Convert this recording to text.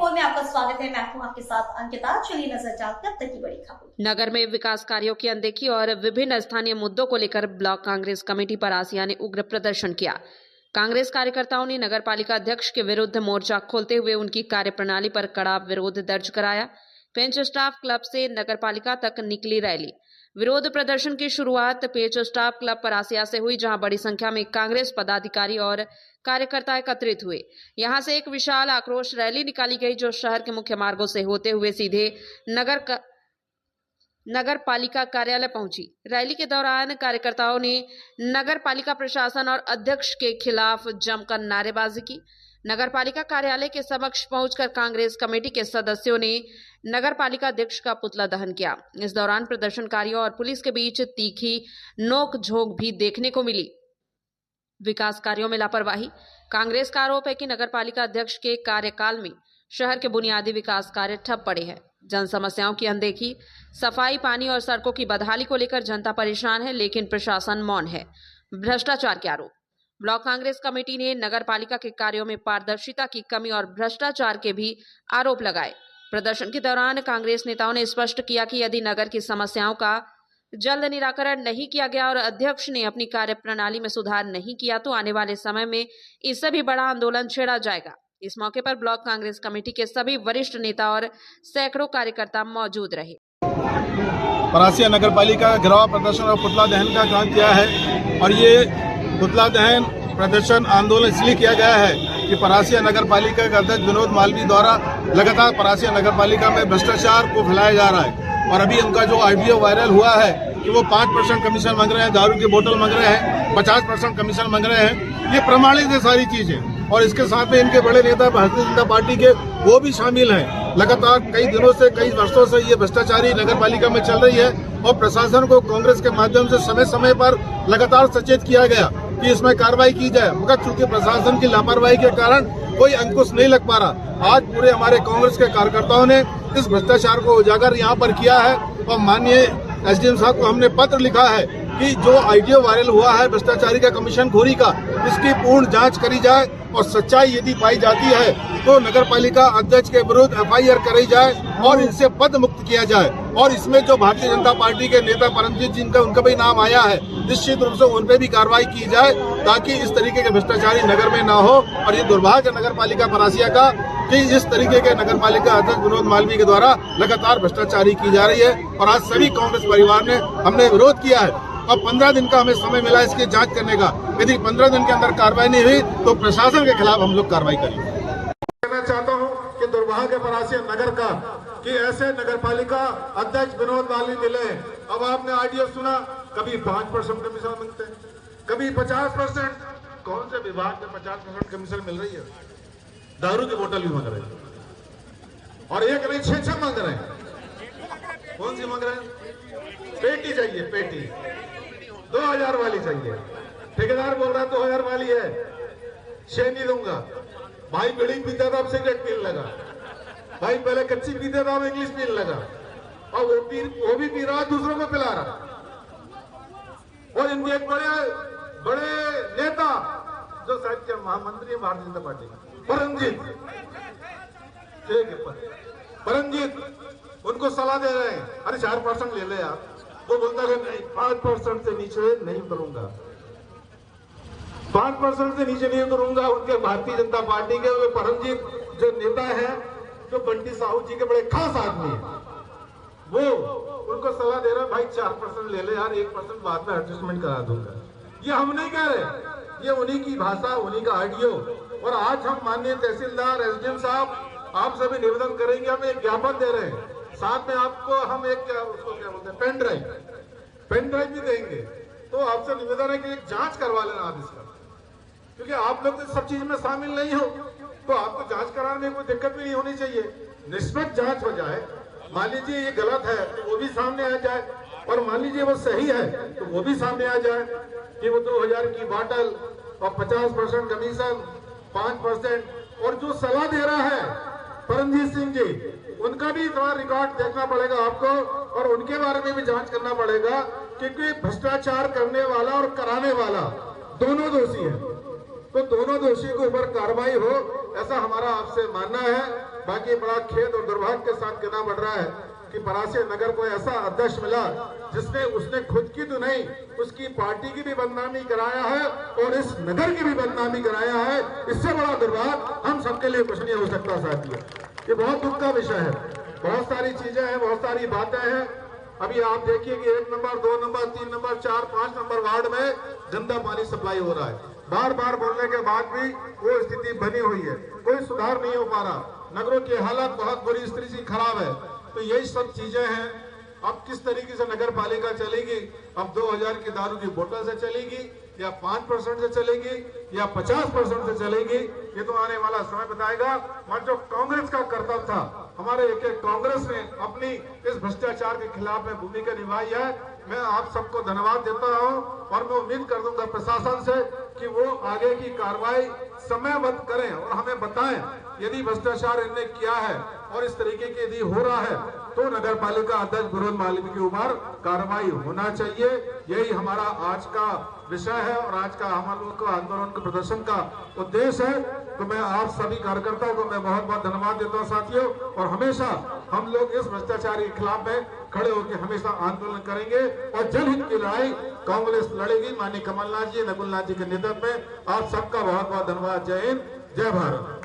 24 में आपका स्वागत है। मैं हूं आपके साथ अंकिता। चलिए नजर डालते हैं अब तक की बड़ी खबर। नगर में विकास कार्यों की अनदेखी और विभिन्न स्थानीय मुद्दों को लेकर ब्लॉक कांग्रेस कमेटी पर आसिया ने उग्र प्रदर्शन किया। कांग्रेस कार्यकर्ताओं ने नगर पालिका अध्यक्ष के विरुद्ध मोर्चा खोलते हुए उनकी कार्यप्रणाली पर कड़ा विरोध दर्ज कराया। पेंच स्टाफ क्लब से नगर पालिका तक निकली रैली। विरोध प्रदर्शन की शुरुआत पेंच स्टाफ क्लब पर आसिया से हुई, जहां बड़ी संख्या में कांग्रेस पदाधिकारी और कार्यकर्ता एकत्रित हुए। यहां से एक विशाल आक्रोश रैली निकाली गई, जो शहर के मुख्य मार्गों से होते हुए सीधे नगर पालिका कार्यालय पहुंची। रैली के दौरान कार्यकर्ताओं ने नगर पालिका प्रशासन और अध्यक्ष के खिलाफ जमकर नारेबाजी की। नगर पालिका कार्यालय के समक्ष पहुंचकर कांग्रेस कमेटी के सदस्यों ने नगर पालिका अध्यक्ष का पुतला दहन किया। इस दौरान प्रदर्शनकारियों और पुलिस के बीच तीखी नोक-झोंक भी देखने को मिली। विकास कार्यों में लापरवाही। कांग्रेस का आरोप है कि नगर पालिका अध्यक्ष के कार्यकाल में शहर के बुनियादी विकास कार्य ठप पड़े हैं। जन समस्याओं की अनदेखी, सफाई, पानी और सड़कों की बदहाली को लेकर जनता परेशान है, लेकिन प्रशासन मौन है। भ्रष्टाचार के आरोप। ब्लॉक कांग्रेस कमेटी ने नगर पालिका के कार्यों में पारदर्शिता की कमी और भ्रष्टाचार के भी आरोप लगाए। प्रदर्शन के दौरान कांग्रेस नेताओं ने स्पष्ट किया कि यदि नगर की समस्याओं का जल्द निराकरण नहीं किया गया और अध्यक्ष ने अपनी कार्यप्रणाली में सुधार नहीं किया तो आने वाले समय में इससे भी बड़ा आंदोलन छेड़ा जाएगा। इस मौके पर ब्लॉक कांग्रेस कमेटी के सभी वरिष्ठ नेता और सैकड़ों कार्यकर्ता मौजूद रहे। परासिया नगर पालिका घेराव प्रदर्शन और पुतला दहन का काम किया है और ये पुतला दहन प्रदर्शन आंदोलन इसलिए किया गया है कि परासिया नगर पालिका के अध्यक्ष विनोद मालवीय द्वारा लगातार परासिया नगर पालिका में भ्रष्टाचार को फैलाया जा रहा है। और अभी उनका जो ऑडियो वायरल हुआ है कि वो 5% कमीशन मांग रहे हैं, दारू की बोतल मांग रहे हैं, 50% कमीशन मांग रहे हैं, ये प्रमाणित है सारी चीजें। और इसके साथ में इनके बड़े नेता भारतीय जनता पार्टी के वो भी शामिल हैं। लगातार कई दिनों से, कई वर्षों से ये भ्रष्टाचारी नगर पालिका में चल रही है और प्रशासन को कांग्रेस के माध्यम से समय समय पर लगातार सचेत किया गया कि इसमें कार्रवाई की जाए, मगर चूंकि प्रशासन की लापरवाही के कारण कोई अंकुश नहीं लग पा रहा। आज पूरे हमारे कांग्रेस के कार्यकर्ताओं ने इस भ्रष्टाचार को उजागर यहाँ पर किया है और माननीय एसडीएम साहब को हमने पत्र लिखा है कि जो ऑडियो वायरल हुआ है भ्रष्टाचारी का, कमीशन खोरी का, इसकी पूर्ण जांच करी जाए और सच्चाई यदि पाई जाती है तो नगर पालिका अध्यक्ष के विरुद्ध FIR कराई जाए और इनसे पद मुक्त किया जाए। और इसमें जो भारतीय जनता पार्टी के नेता परमजीत जिनका उनका भी नाम आया है, निश्चित रूप से उन पर भी कार्रवाई की जाए ताकि इस तरीके के भ्रष्टाचारी नगर में ना हो। और ये दुर्भाग्य नगर पालिका परासिया का कि इस तरीके के नगर पालिका अध्यक्ष विनोद मालवीय के द्वारा लगातार भ्रष्टाचारी की जा रही है। और आज सभी कांग्रेस परिवार ने हमने विरोध किया है और 15 दिन का हमें समय मिला इसकी जांच करने का। यदि 15 दिन के अंदर कार्रवाई नहीं हुई तो प्रशासन के खिलाफ हम लोग कार्रवाई करेंगे। कहना चाहता हूं कि दुर्भाग्य परासिया नगर का कि ऐसे नगर पालिका अध्यक्ष विनोद मालवीय मिले। अब आपने ऑडियो सुना, कभी 5% कमीशन मिलते हैं, कभी 50%। कौन से विभाग में 50% कमीशन मिल रही है? दारू की बोतल भी मांग रहे हैं और एक नहीं 6 मांग रहे हैं। कौन सी मांग रहे हैं? पेटी चाहिए, पेटी 2000 वाली चाहिए। ठेकेदार बोल रहा है 2000 वाली है, 6 नहीं दूंगा। भाई बीड़ी पीता था, अब सिगरेट पीने लगा। भाई पहले कच्ची पीता था, अब इंग्लिश पीने लगा। और वो भी पी रहा, दूसरों को पिला रहा। और इनके एक बड़े नेता जो शायद के महामंत्री है भारतीय जनता पार्टी, परमजीत, उनको सलाह दे रहे हैं, अरे 4% ले ले आप। वो बोलता है नहीं, 5% से नीचे नहीं उतरूंगा, 5% से नीचे नहीं उतरूंगा। उनके भारतीय जनता पार्टी के वो परमजीत जो नेता है, जो बंटी साहू जी के बड़े खास आदमी है, वो उनको सलाह दे रहा है, भाई 4% ले ले यार, 1% बाद में एडजस्टमेंट करा दूंगा। ये हम नहीं कह रहे, ये उन्हीं की भाषा, उन्हीं का ऑडियो। और आज हम माननीय तहसीलदार, एसडीएम साहब, आप सभी निवेदन करेंगे, हम एक ज्ञापन दे रहे हैं, साथ में आपको हम एक उसको क्या बोलते हैं, पेन ड्राइव भी देंगे। तो आपसे निवेदन है कि एक जांच करवा लेना आप इसका, क्योंकि आप लोग तो सब चीज में शामिल नहीं हो, तो आपको जांच कराने में कोई दिक्कत भी नहीं होनी चाहिए। निष्पक्ष जांच हो जाए। मान लीजिए ये गलत है तो वो भी सामने आ जाए, और मान लीजिए वो सही है तो वो भी सामने आ जाए कि वो 2000 की बोतल और 50% कमीशन, 5%। और जो सलाह दे रहा है परमजीत सिंह जी, उनका भी थोड़ा रिकॉर्ड देखना पड़ेगा आपको और उनके बारे में भी जांच करना पड़ेगा, क्योंकि भ्रष्टाचार करने वाला और कराने वाला दोनों दोषी है। तो दोनों दोषियों के ऊपर कार्रवाई हो, ऐसा हमारा आपसे मानना है। बाकी बड़ा खेद और दुर्भाग्य के साथ कहना पड़ रहा है कि परासिया नगर को ऐसा अध्यक्ष मिला जिसने उसने खुद की तो नहीं, उसकी पार्टी की भी बदनामी कराया है और इस नगर की भी बदनामी कराया है। इससे बड़ा दुर्भाग्य हम सबके लिए कुछ नहीं हो सकता साथियों। ये बहुत दुख का विषय है। बहुत सारी चीजें हैं, बहुत सारी बातें हैं। अभी आप देखिए कि 1 number, 2 number, 3 number, 4, 5 number ward में गंदा पानी सप्लाई हो रहा है। बार बार बोलने के बाद भी वो स्थिति बनी हुई है, कोई सुधार नहीं हो पा रहा। नगरों की हालत बहुत बुरी स्थिति खराब है। तो यही सब चीजें हैं। अब किस तरीके से नगर पालिका चलेगी? अब 2000 की दारू की बोतल से चलेगी या 5% से चलेगी या 50% से चलेगी? ये तो आने वाला समय बताएगा। और जो कांग्रेस का कर्तव्य था, हमारे एक कांग्रेस ने अपनी इस भ्रष्टाचार के खिलाफ में भूमिका निभाई है। मैं आप सबको धन्यवाद देता हूं और मैं उम्मीद कर दूंगा प्रशासन से कि वो आगे की कार्रवाई समयबद्ध करें और हमें बताएं यदि भ्रष्टाचार इनने किया है और इस तरीके के यदि हो रहा है तो नगर पालिका अध्यक्ष विनोद मालिक के ऊपर कार्रवाई होना चाहिए। यही हमारा आज का विषय है और आज का हम लोग का आंदोलन के प्रदर्शन का उद्देश्य है। तो मैं आप सभी कार्यकर्ताओं को मैं बहुत बहुत धन्यवाद देता हूं साथियों। और हमेशा हम लोग इस भ्रष्टाचार के खिलाफ में खड़े होकर हमेशा आंदोलन करेंगे और जनहित की लड़ाई कांग्रेस लड़ेगी। माननीय कमलनाथ जी, नकुलनाथ जी के नेतृत्व में आप सबका बहुत बहुत धन्यवाद। जय हिंद, जय भारत।